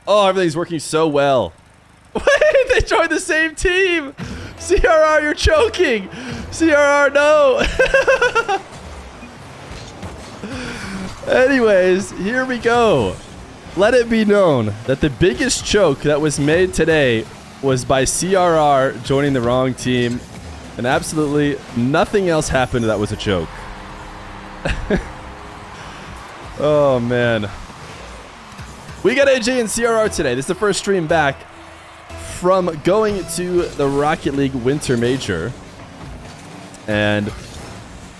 Oh, everything's working so well. Wait, they joined the same team. CRR, you're choking. CRR, no. Anyways, here we go. Let it be known that the biggest choke that was made today was by CRR joining the wrong team. And absolutely nothing else happened that was a choke. Oh, man. We got AJ and CRR today. This is the first stream back from going to the Rocket League Winter Major. And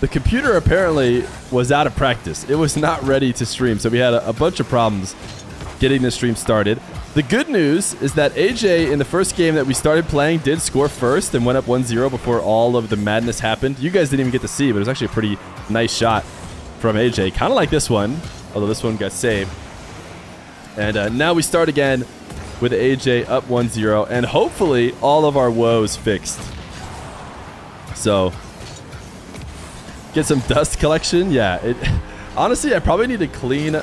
the computer apparently was out of practice. It was not ready to stream, so we had a bunch of problems getting the stream started. The good news is that AJ, in the first game that we started playing, did score first and went up 1-0 before all of the madness happened. You guys didn't even get to see, but it was actually a pretty nice shot from AJ. Kind of like this one, although this one got saved. And now we start again with AJ up 1-0, and hopefully all of our woes fixed. So, get some dust collection. Yeah, honestly, I probably need to clean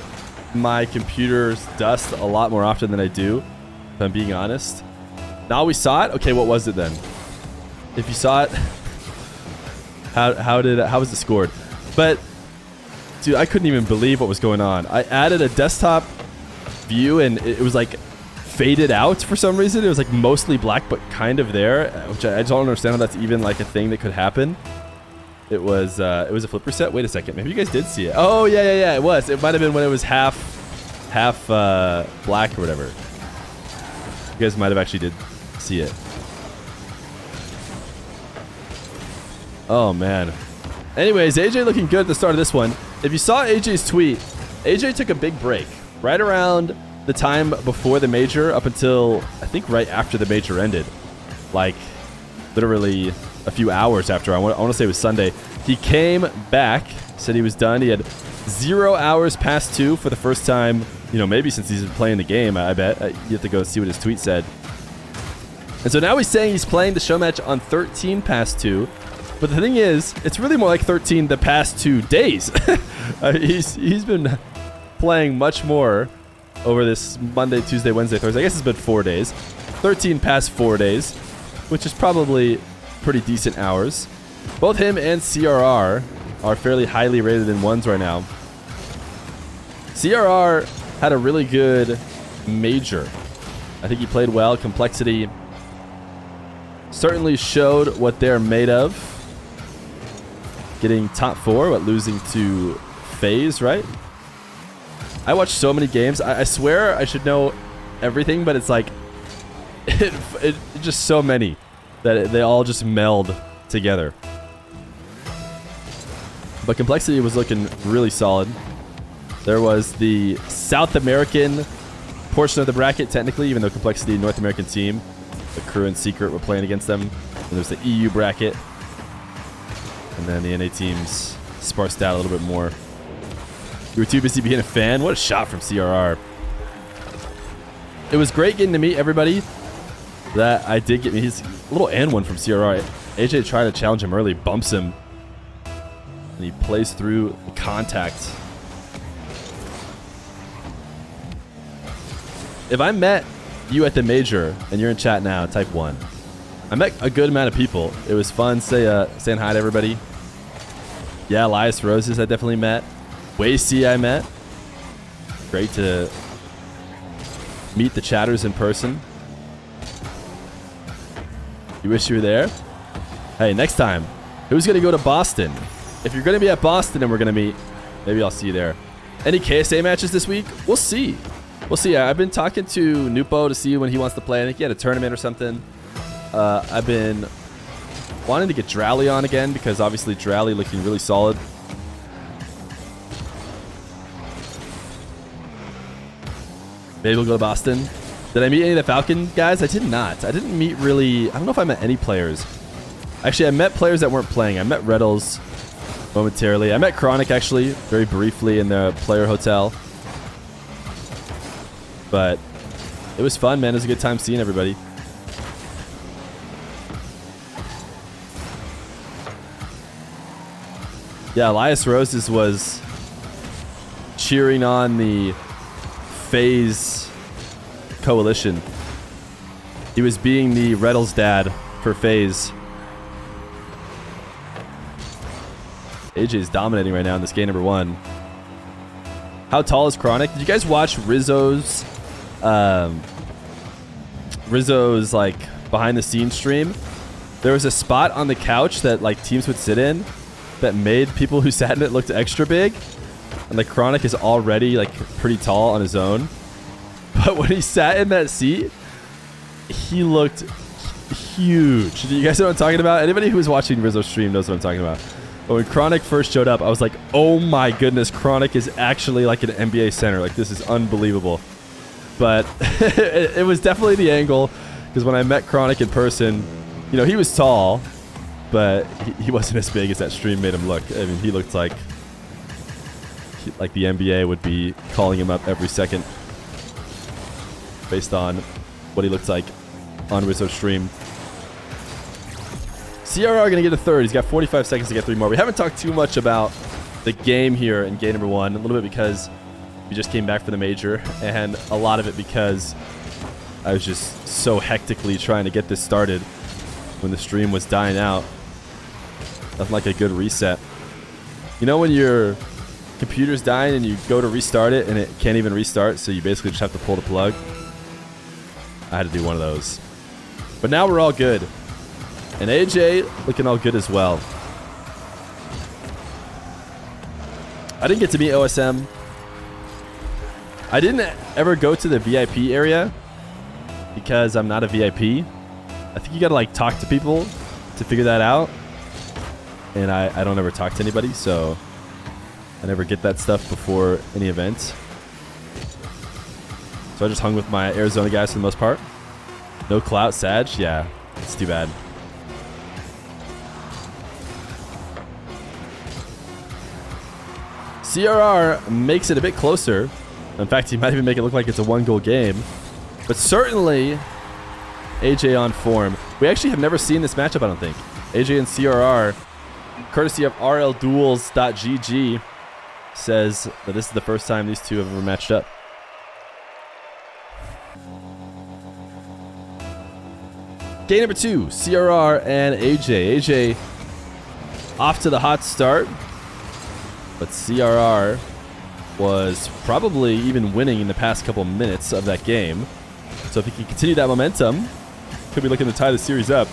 my computer's dust a lot more often than I do, if I'm being honest. Now we saw it. Okay, what was it then? If you saw it, how was it scored? But dude, I couldn't even believe what was going on. I added a desktop view and it was like faded out for some reason. It was like mostly black but kind of there, which I just don't understand how that's even like a thing that could happen. It was a flip reset. Wait a second. Maybe you guys did see it. Oh, yeah. It was. It might have been when it was half black or whatever. You guys might have actually did see it. Oh, man. Anyways, AJ looking good at the start of this one. If you saw AJ's tweet, AJ took a big break right around the time before the major up until, I think, right after the major ended. Like, literally a few hours after. I want to say it was Sunday. He came back, said he was done. He had 0 hours past 2 for the first time, maybe since he's been playing the game, I bet. You have to go see what his tweet said. And so now he's saying he's playing the show match on 13 past 2. But the thing is, it's really more like 13 the past 2 days. He's been playing much more over this Monday, Tuesday, Wednesday, Thursday. I guess it's been 4 days. 13 past 4 days, which is probably pretty decent hours. Both him and CRR are fairly highly rated in ones right now. CRR had a really good major. I think he played well. Complexity certainly showed what they're made of. Getting top 4, but losing to FaZe, right? I watched so many games. I swear I should know everything, but it's like it just so many that they all just meld together. But Complexity was looking really solid. There was the South American portion of the bracket, technically, even though Complexity, North American team, the Crew and Secret were playing against them. And there's the EU bracket. And then the NA teams sparsed out a little bit more. You were too busy being a fan? What a shot from CRR. It was great getting to meet everybody that I did get. He's a little and one from CRR. AJ tried to challenge him early, bumps him, and he plays through the contact. If I met you at the major and you're in chat now, type 1. I met a good amount of people. It was fun saying hi to everybody. Yeah, Elias Roses I definitely met. WayC I met. Great to meet the chatters in person. You wish you were there? Hey, next time, who's going to go to Boston? If you're going to be at Boston and we're going to meet, maybe I'll see you there. Any KSA matches this week? We'll see. We'll see. I've been talking to Nupo to see when he wants to play. I think he had a tournament or something. I've been wanting to get Drally on again because obviously Drally looking really solid. Maybe we'll go to Boston. Did I meet any of the Falcon guys? I did not. I didn't meet really... I don't know if I met any players. Actually, I met players that weren't playing. I met Reddles momentarily. I met Chronic, actually, very briefly in the player hotel. But it was fun, man. It was a good time seeing everybody. Yeah, Elias Roses was cheering on the FaZe coalition. He was being the Reddles dad for FaZe. AJ is dominating right now in this game number 1. How tall is Chronic? Did you guys watch Rizzo's like behind the scenes stream? There was a spot on the couch that like teams would sit in that made people who sat in it look extra big. And the Chronic is already like pretty tall on his own. But when he sat in that seat, he looked huge. Do you guys know what I'm talking about? Anybody who was watching Rizzo's stream knows what I'm talking about. But when Chronic first showed up, I was like, oh my goodness, Chronic is actually like an NBA center. Like, this is unbelievable. But it was definitely the angle, because when I met Chronic in person, you know, he was tall, but he wasn't as big as that stream made him look. I mean, he looked like the NBA would be calling him up every second based on what he looked like on Rizzo's stream. CRR going to get a third. He's got 45 seconds to get 3 more. We haven't talked too much about the game here in game number 1. A little bit because we just came back for the major, and a lot of it because I was just so hectically trying to get this started when the stream was dying out. Nothing like a good reset. You know when your computer's dying and you go to restart it and it can't even restart, so you basically just have to pull the plug? I had to do one of those. But now we're all good. And AJ looking all good as well. I didn't get to meet OSM. I didn't ever go to the VIP area because I'm not a VIP. I think you gotta like talk to people to figure that out. And I don't ever talk to anybody, so I never get that stuff before any event. So I just hung with my Arizona guys for the most part. No clout, Sag? Yeah, it's too bad. CRR makes it a bit closer. In fact, he might even make it look like it's a 1-goal game. But certainly, AJ on form. We actually have never seen this matchup, I don't think. AJ and CRR, courtesy of rlduels.gg, says that this is the first time these two have ever matched up. Game number 2, CRR and AJ. AJ off to the hot start. But CRR was probably even winning in the past couple minutes of that game. So if he can continue that momentum, could be looking to tie the series up.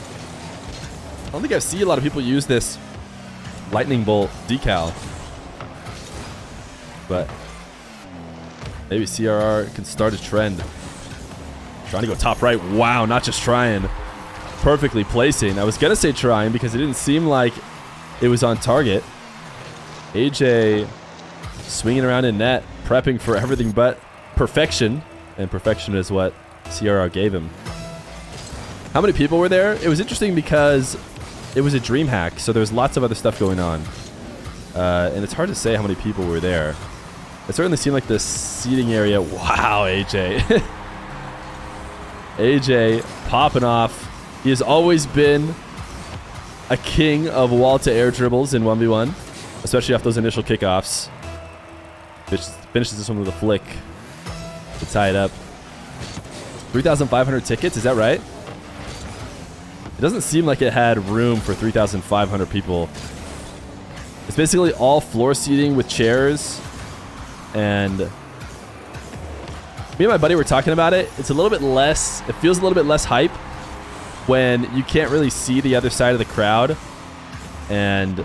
I don't think I've seen a lot of people use this lightning bolt decal. But maybe CRR can start a trend. Trying to go top right. Wow, not just trying. Perfectly placing. I was going to say trying because it didn't seem like it was on target. AJ swinging around in net, prepping for everything but perfection. And perfection is what CRR gave him. How many people were there? It was interesting because it was a dream hack, so there was lots of other stuff going on. And it's hard to say how many people were there. It certainly seemed like the seating area. Wow, AJ. AJ popping off. He has always been a king of wall-to-air dribbles in 1v1. Especially off those initial kickoffs. Finishes this one with a flick to tie it up. 3,500 tickets, is that right? It doesn't seem like it had room for 3,500 people. It's basically all floor seating with chairs. And me and my buddy were talking about it. It's a little bit less, it feels a little bit less hype when you can't really see the other side of the crowd. And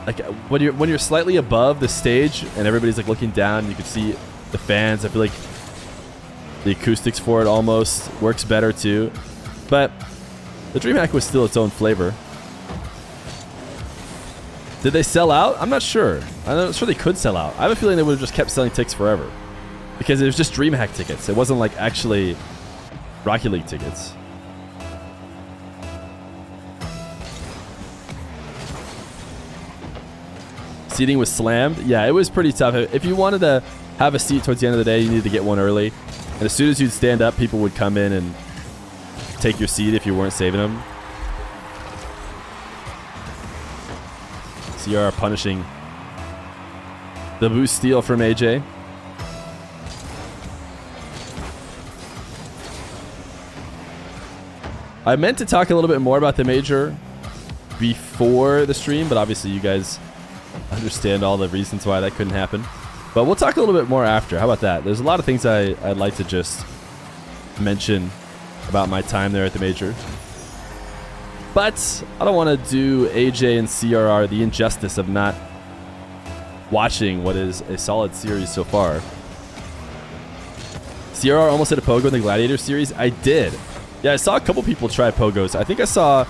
like when you're slightly above the stage and everybody's like looking down, you can see the fans. I feel like the acoustics for it almost works better too. But the DreamHack was still its own flavor. Did they sell out? I'm not sure. I'm not sure they could sell out. I have a feeling they would have just kept selling tickets forever. Because it was just DreamHack tickets. It wasn't like actually Rocket League tickets. Seating was slammed. Yeah, it was pretty tough. If you wanted to have a seat towards the end of the day, you needed to get one early. And as soon as you'd stand up, people would come in and take your seat if you weren't saving them. CR punishing the boost steal from AJ. I meant to talk a little bit more about the major before the stream, but obviously you guys understand all the reasons why that couldn't happen. But we'll talk a little bit more after. How about that? There's a lot of things I'd like to just mention about my time there at the major. But I don't want to do AJ and CRR the injustice of not watching what is a solid series so far. CRR almost hit a pogo in the Gladiator series. I did. Yeah, I saw a couple people try pogos. I think I saw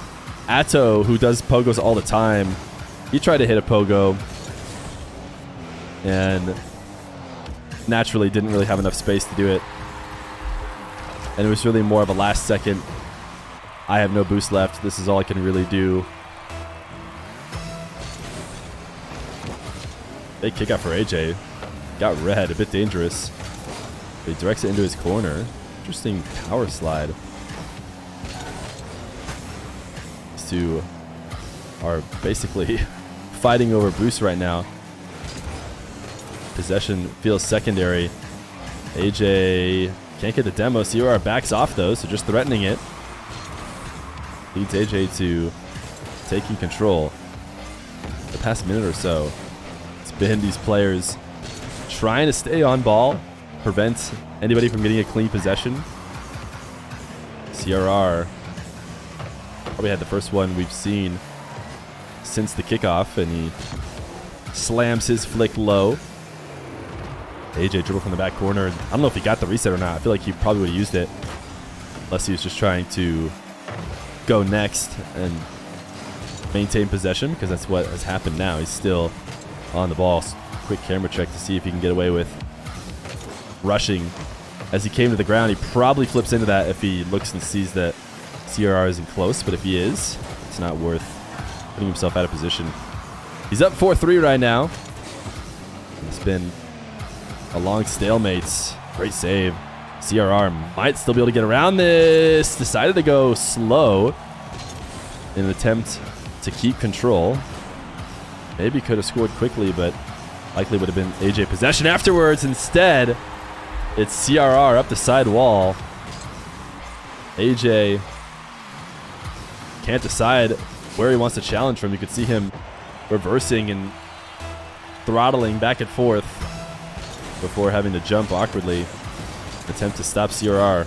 Atto, who does pogos all the time. He tried to hit a pogo and naturally didn't really have enough space to do it. And it was really more of a last second, I have no boost left, this is all I can really do. Big kick out for AJ. Got red, a bit dangerous. He directs it into his corner. Interesting power slide. These two are basically fighting over boost right now. Possession feels secondary. AJ can't get the demo. CRR backs off though, so just threatening it. Leads AJ to taking control. The past minute or so, it's been these players trying to stay on ball, prevent anybody from getting a clean possession. CRR probably had the first one we've seen since the kickoff, and he slams his flick low. AJ dribble from the back corner. I don't know if he got the reset or not. I feel like he probably would have used it unless he was just trying to go next and maintain possession, because that's what has happened now. He's still on the ball. Quick camera check to see if he can get away with rushing. As he came to the ground, he probably flips into that if he looks and sees that CRR isn't close, but if he is, it's not worth putting himself out of position. He's up 4-3 right now. It's been a long stalemate. Great save. CRR might still be able to get around this. Decided to go slow in an attempt to keep control. Maybe could have scored quickly, but likely would have been AJ possession afterwards. Instead, it's CRR up the side wall. AJ can't decide where he wants to challenge from. You could see him reversing and throttling back and forth before having to jump awkwardly. Attempt to stop CRR.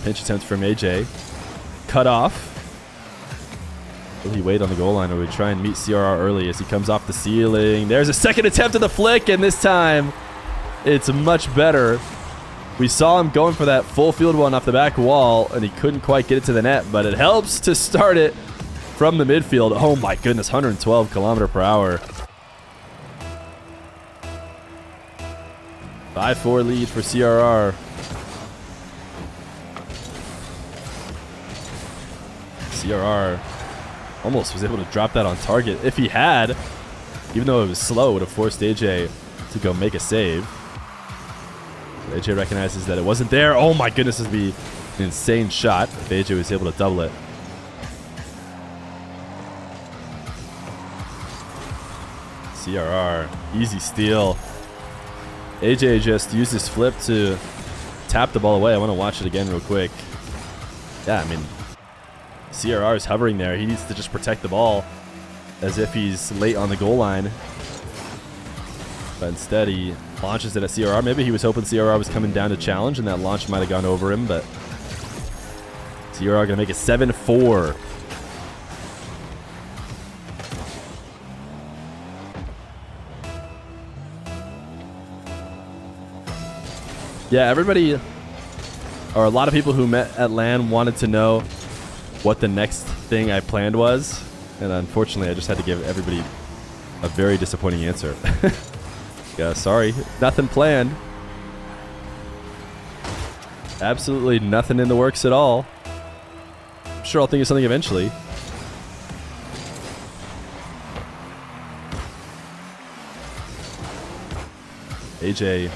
Pinch attempt from AJ. Cut off. Will he wait on the goal line, or will he try and meet CRR early as he comes off the ceiling? There's a second attempt at the flick, and this time it's much better. We saw him going for that full field one off the back wall, and he couldn't quite get it to the net, but it helps to start it from the midfield. Oh my goodness, 112 kilometer per hour. 5-4 lead for CRR. CRR almost was able to drop that on target. If he had, even though it was slow, it would have forced AJ to go make a save. But AJ recognizes that it wasn't there. Oh my goodness, this would be an insane shot if AJ was able to double it. CRR, easy steal. AJ just used his flip to tap the ball away. I want to watch it again real quick. Yeah, I mean, CRR is hovering there. He needs to just protect the ball as if he's late on the goal line. But instead, he launches it at CRR. Maybe he was hoping CRR was coming down to challenge, and that launch might have gone over him, but CRR going to make it 7-4. Yeah, everybody, or a lot of people who met at LAN wanted to know what the next thing I planned was, and unfortunately I just had to give everybody a very disappointing answer. Yeah, sorry, nothing planned. Absolutely nothing in the works at all. I'm sure I'll think of something eventually. AJ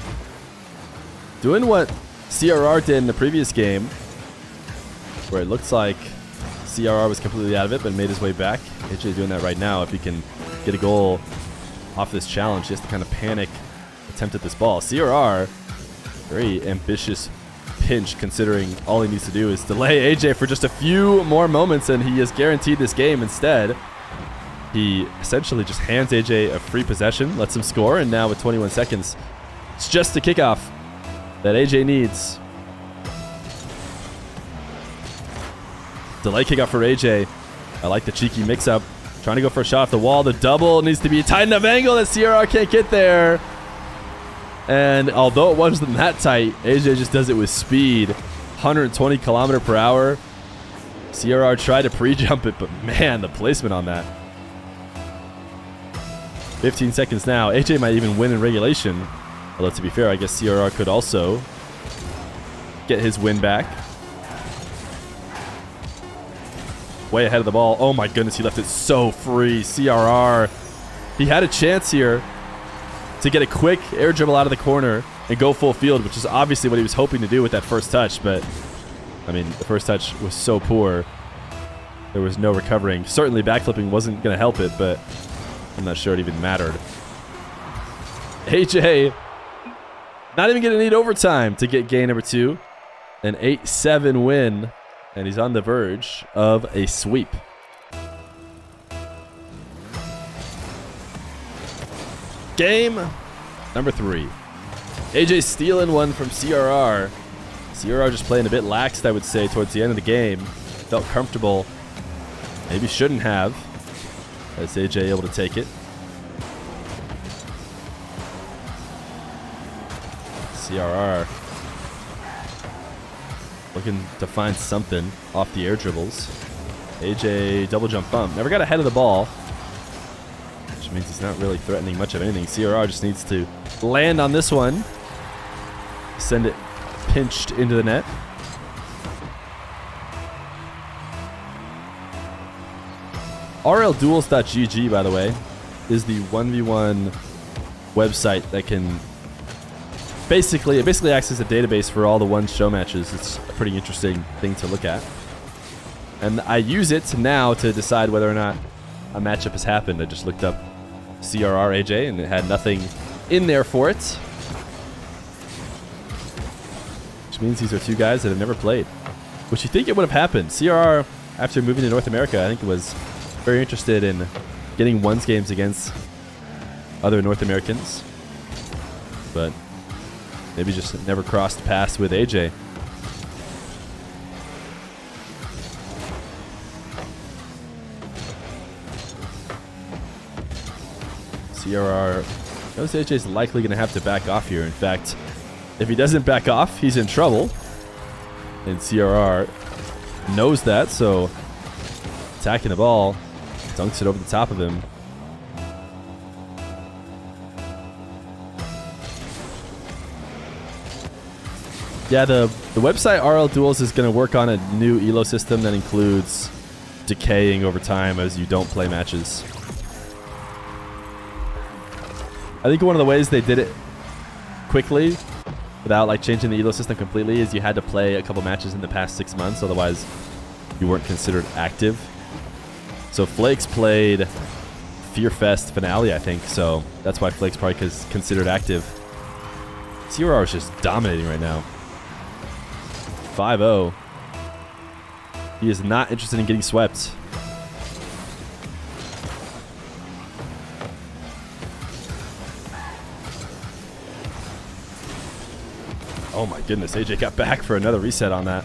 doing what CRR did in the previous game, where it looks like CRR was completely out of it but made his way back. AJ doing that right now. If he can get a goal off this challenge, he has to kind of panic attempt at this ball. CRR, very ambitious pinch, considering all he needs to do is delay AJ for just a few more moments, and he is guaranteed this game. Instead, he essentially just hands AJ a free possession, lets him score, and now with 21 seconds, it's just the kickoff that AJ needs. Delay kickoff for AJ. I like the cheeky mix-up. Trying to go for a shot off the wall. The double needs to be a tight enough angle that CRR can't get there. And although it wasn't that tight, AJ just does it with speed. 120 km/h. CRR tried to pre-jump it, but man, the placement on that. 15 seconds now. AJ might even win in regulation. Although to be fair, I guess CRR could also get his win back. Way ahead of the ball. Oh my goodness, he left it so free. CRR. He had a chance here to get a quick air dribble out of the corner and go full field, which is obviously what he was hoping to do with that first touch. But, I mean, the first touch was so poor. There was no recovering. Certainly backflipping wasn't going to help it, but I'm not sure it even mattered. AJ not even going to need overtime to get game number 2. An 8-7 win, and he's on the verge of a sweep. Game number 3. AJ stealing one from CRR. CRR just playing a bit laxed, I would say, towards the end of the game. Felt comfortable. Maybe shouldn't have. As AJ able to take it. CRR looking to find something off the air dribbles. AJ double jump bump. Never got ahead of the ball, which means he's not really threatening much of anything. CRR just needs to land on this one. Send it pinched into the net. RLDuels.gg, by the way, is the 1v1 website that can basically acts as a database for all the one show matches. It's a pretty interesting thing to look at. And I use it now to decide whether or not a matchup has happened. I just looked up CRR AJ and it had nothing in there for it. Which means these are two guys that have never played. Which you think it would have happened. CRR, after moving to North America, I think was very interested in getting ones games against other North Americans. But maybe just never crossed paths with AJ. CRR knows AJ's likely going to have to back off here. In fact, if he doesn't back off, he's in trouble. And CRR knows that, so attacking the ball, dunks it over the top of him. Yeah, the website RL Duels is going to work on a new elo system that includes decaying over time as you don't play matches. I think one of the ways they did it quickly without like changing the elo system completely is you had to play a couple matches in the past 6 months, otherwise you weren't considered active. So Flakes played Fear Fest finale, I think, so that's why Flakes probably is considered active. CRR is just dominating right now. 5-0. He is not interested in getting swept. Oh my goodness, AJ got back for another reset on that.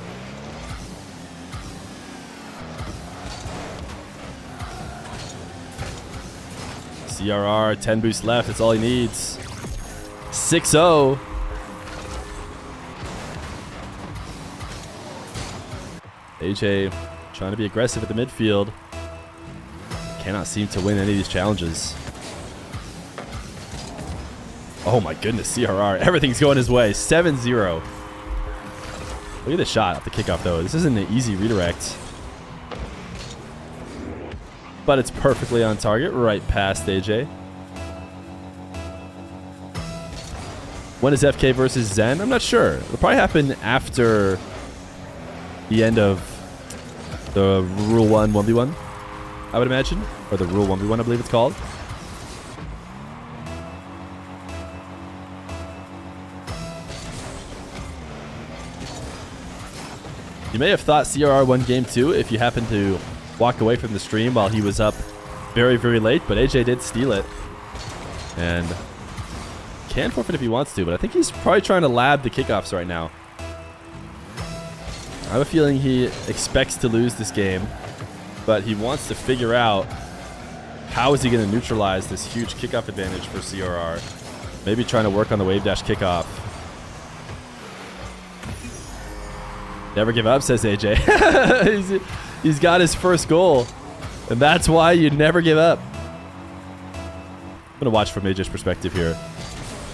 CRR, 10 boosts left, that's all he needs. 6-0. AJ trying to be aggressive at the midfield. Cannot seem to win any of these challenges. Oh my goodness, CRR. Everything's going his way. 7-0. Look at the shot off the kickoff, though. This isn't an easy redirect. But it's perfectly on target, right past AJ. When is FK versus Zen? I'm not sure. It'll probably happen after the end of the Rule 1 1v1, I would imagine. Or the Rule 1v1, I believe it's called. You may have thought CRR won game 2 if you happened to walk away from the stream while he was up very, very late, but AJ did steal it. And can forfeit if he wants to, but I think he's probably trying to lab the kickoffs right now. I have a feeling he expects to lose this game, but he wants to figure out how is he going to neutralize this huge kickoff advantage for CRR. Maybe trying to work on the wave dash kickoff. Never give up, says AJ. he's got his first goal, and that's why you never give up. I'm going to watch from AJ's perspective here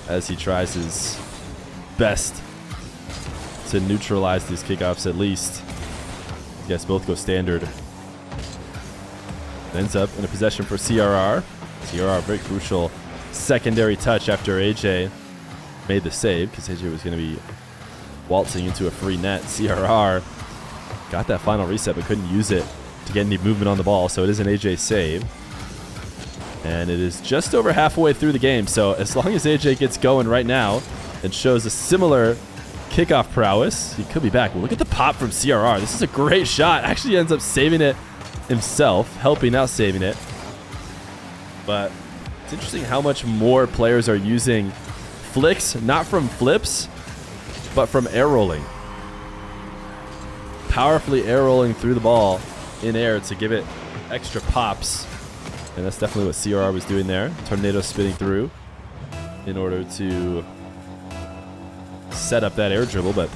as he tries his best to neutralize these kickoffs at least. These guys both go standard. Ends up in a possession for CRR. CRR, very crucial secondary touch after AJ made the save because AJ was going to be waltzing into a free net. CRR got that final reset but couldn't use it to get any movement on the ball, so it is an AJ save. And it is just over halfway through the game, so as long as AJ gets going right now and shows a similar kickoff prowess, he could be back. Well, look at the pop from CRR. This is a great shot. Actually ends up saving it himself, helping out saving it. But it's interesting how much more players are using flicks, not from flips, but from air rolling. Powerfully air rolling through the ball in air to give it extra pops. And that's definitely what CRR was doing there. Tornado spinning through in order to set up that air dribble, but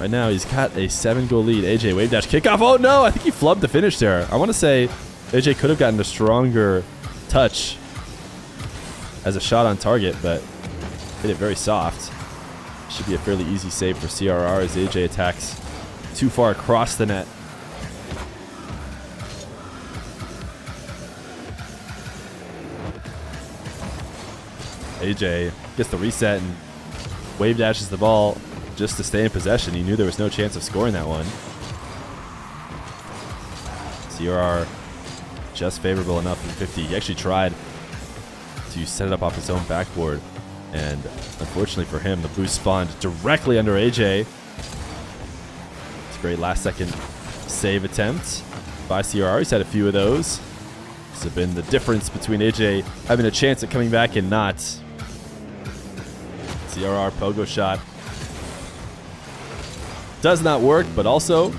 right now he's got a 7-goal lead. AJ wave dash kickoff. Oh no, I think he flubbed the finish there. I want to say AJ could have gotten a stronger touch as a shot on target, but hit it very soft. Should be a fairly easy save for CRR as AJ attacks too far across the net. AJ gets the reset and wave dashes the ball just to stay in possession. He knew there was no chance of scoring that one. CRR just favorable enough in 50. He actually tried to set it up off his own backboard, and unfortunately for him, the boost spawned directly under AJ. It's a great last-second save attempt by CRR. He's had a few of those. This has been the difference between AJ having a chance at coming back and not. CRR pogo shot does not work, but also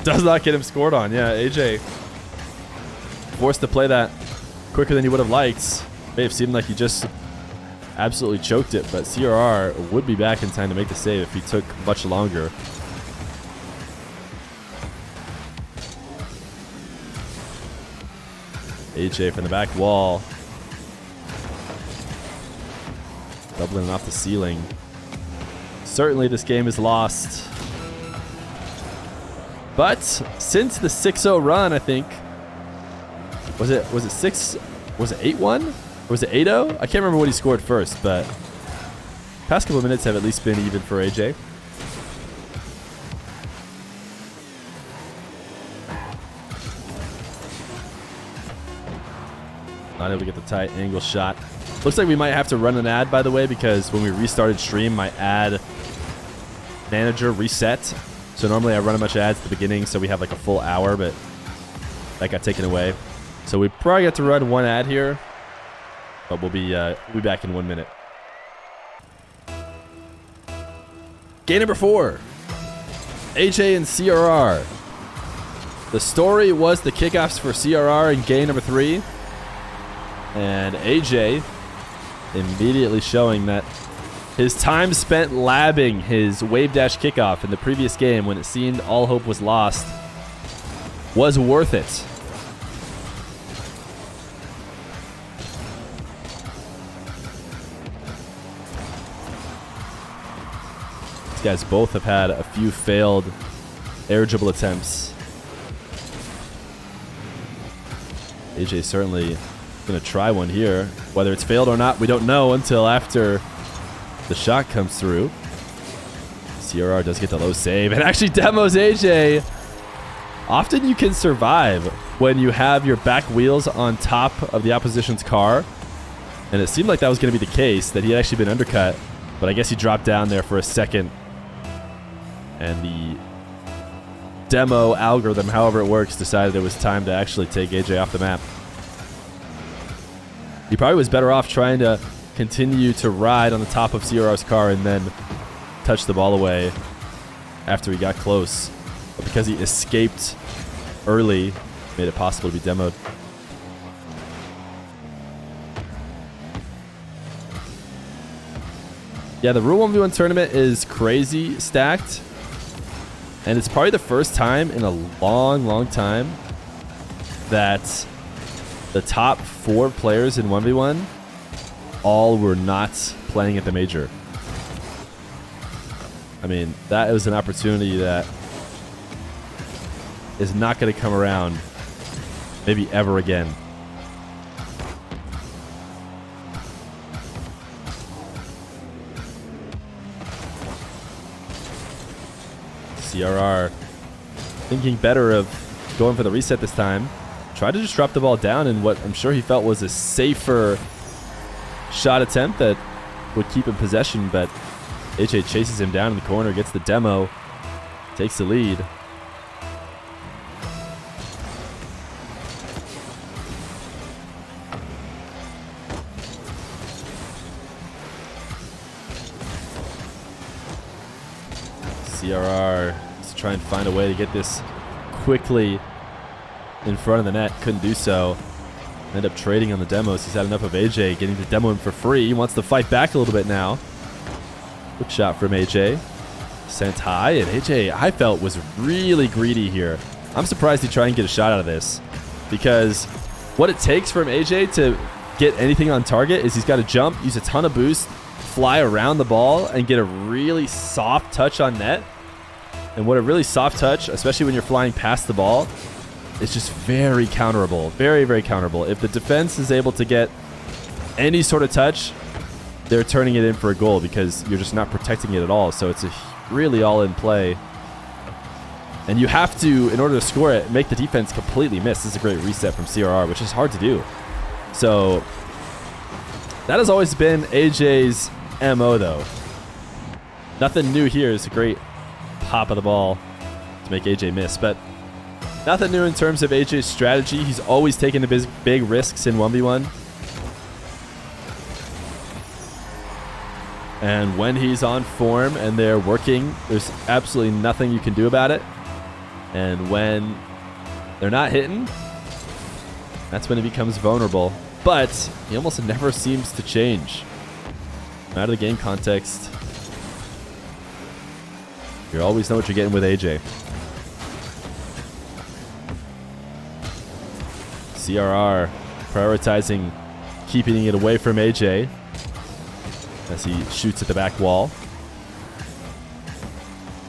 does not get him scored on. Yeah, AJ forced to play that quicker than he would have liked. May have seemed like he just absolutely choked it, but CRR would be back in time to make the save if he took much longer. AJ from the back wall. Doubling off the ceiling. Certainly this game is lost. But since the 6-0 run, I think, was it 8-1? Or was it 8-0? I can't remember what he scored first, but past couple of minutes have at least been even for AJ. Not able to get the tight angle shot. Looks like we might have to run an ad, by the way, because when we restarted stream, my ad manager reset. So normally I run a bunch of ads at the beginning, so we have like a full hour, but that got taken away. So we probably got to run one ad here, but we'll be back in 1 minute. Game number 4, AJ and CRR. The story was the kickoffs for CRR in game number 3, and AJ immediately showing that his time spent labbing his wave dash kickoff in the previous game when it seemed all hope was lost was worth it. These guys both have had a few failed air dribble attempts. AJ certainly going to try one here. Whether it's failed or not, we don't know until after the shot comes through. CRR does get the low save and actually demos AJ. Often you can survive when you have your back wheels on top of the opposition's car. And it seemed like that was going to be the case, that he had actually been undercut. But I guess he dropped down there for a second. And the demo algorithm, however it works, decided it was time to actually take AJ off the map. He probably was better off trying to continue to ride on the top of CRR's car and then touch the ball away after he got close. But because he escaped early, made it possible to be demoed. Yeah, the Rule 1v1 tournament is crazy stacked. And it's probably the first time in a long, long time that the top 4 players in 1v1 all were not playing at the major. I mean, that was an opportunity that is not going to come around maybe ever again. CRR thinking better of going for the reset this time. Tried to just drop the ball down in what I'm sure he felt was a safer shot attempt that would keep him possession, but AJ chases him down in the corner, gets the demo, takes the lead. CRR is trying to find a way to get this quickly in front of the net. Couldn't do so. End up trading on the demos. He's had enough of AJ getting to demo him for free. He wants to fight back a little bit now. Good shot from AJ. Sent high, and AJ, I felt, was really greedy here. I'm surprised he tried and get a shot out of this, because what it takes from AJ to get anything on target is he's got to jump, use a ton of boost, fly around the ball, and get a really soft touch on net. And what a really soft touch, especially when you're flying past the ball, it's just very counterable. Very, very counterable. If the defense is able to get any sort of touch, they're turning it in for a goal because you're just not protecting it at all. So it's a really all-in play. And you have to, in order to score it, make the defense completely miss. This is a great reset from CRR, which is hard to do. So that has always been AJ's MO, though. Nothing new here. It's a great pop of the ball to make AJ miss. But nothing new in terms of AJ's strategy. He's always taken the big risks in 1v1. And when he's on form and they're working, there's absolutely nothing you can do about it. And when they're not hitting, that's when he becomes vulnerable. But he almost never seems to change. Out of the game context, you always know what you're getting with AJ. CRR prioritizing keeping it away from AJ as he shoots at the back wall.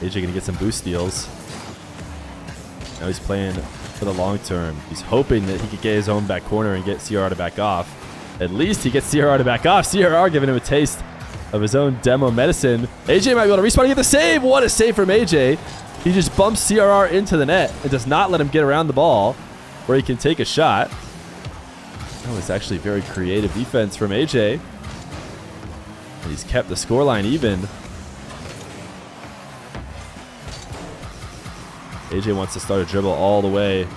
AJ gonna get some boost steals. Now he's playing for the long term. He's hoping that he could get his own back corner and get CRR to back off. At least he gets CRR to back off. CRR giving him a taste of his own demo medicine. AJ might be able to respawn and get the save. What a save from AJ. He just bumps CRR into the net and does not let him get around the ball where he can take a shot. That was actually very creative defense from AJ. And he's kept the scoreline even. AJ wants to start a dribble all the way.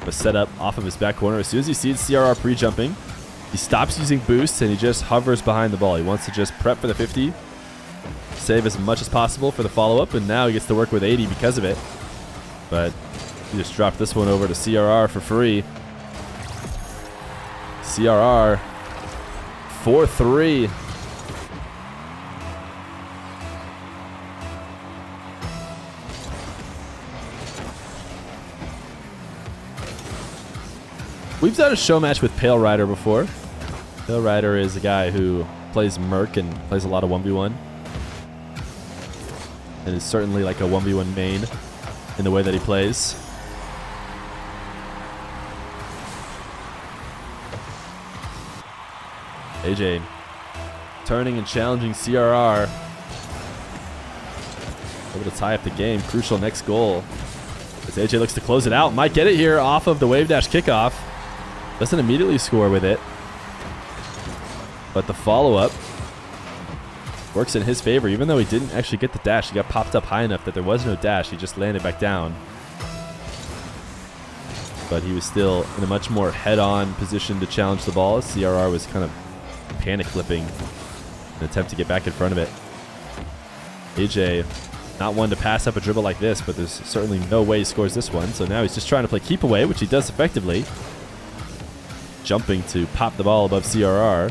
A setup off of his back corner. As soon as he sees CRR pre-jumping, he stops using boosts and he just hovers behind the ball. He wants to just prep for the 50, save as much as possible for the follow-up, and now he gets to work with 80 because of it. But he just dropped this one over to CRR for free. CRR 4-3. We've done a show match with Pale Rider before. Pale Rider is a guy who plays Merc and plays a lot of 1v1. And is certainly like a 1v1 main in the way that he plays. AJ turning and challenging CRR. Able to tie up the game. Crucial next goal. As AJ looks to close it out. Might get it here off of the wave dash kickoff. Doesn't immediately score with it. But the follow-up Works in his favor, even though he didn't actually get the dash. He got popped up high enough that there was no dash. He just landed back down. But he was still in a much more head-on position to challenge the ball. CRR was kind of panic flipping in an attempt to get back in front of it. AJ, not one to pass up a dribble like this, but there's certainly no way he scores this one. So now he's just trying to play keep away, which he does effectively. Jumping to pop the ball above CRR.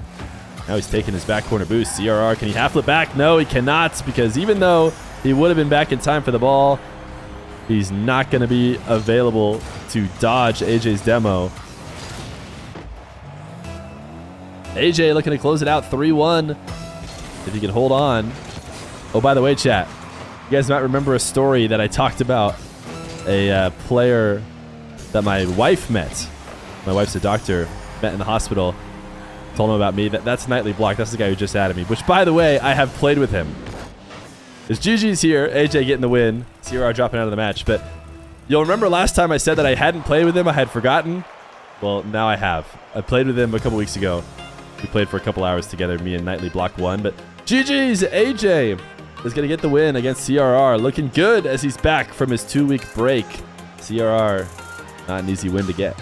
Now he's taking his back corner boost. CRR, can he half flip back? No, he cannot, because even though he would have been back in time for the ball, he's not going to be available to dodge AJ's demo. AJ looking to close it out 3-1. If he can hold on. Oh, by the way, chat, you guys might remember a story that I talked about. A player that my wife met. My wife's a doctor. Met in the hospital. Told him about me. That's Nightly Block. That's the guy who just added me. Which, by the way, I have played with him. There's GG's here. AJ getting the win. CRR dropping out of the match. But you'll remember last time I said that I hadn't played with him. I had forgotten. Well, now I have. I played with him a couple weeks ago. We played for a couple hours together, me and Nightly Block 1. But GG's. AJ is going to get the win against CRR. Looking good as he's back from his 2-week break. CRR, not an easy win to get.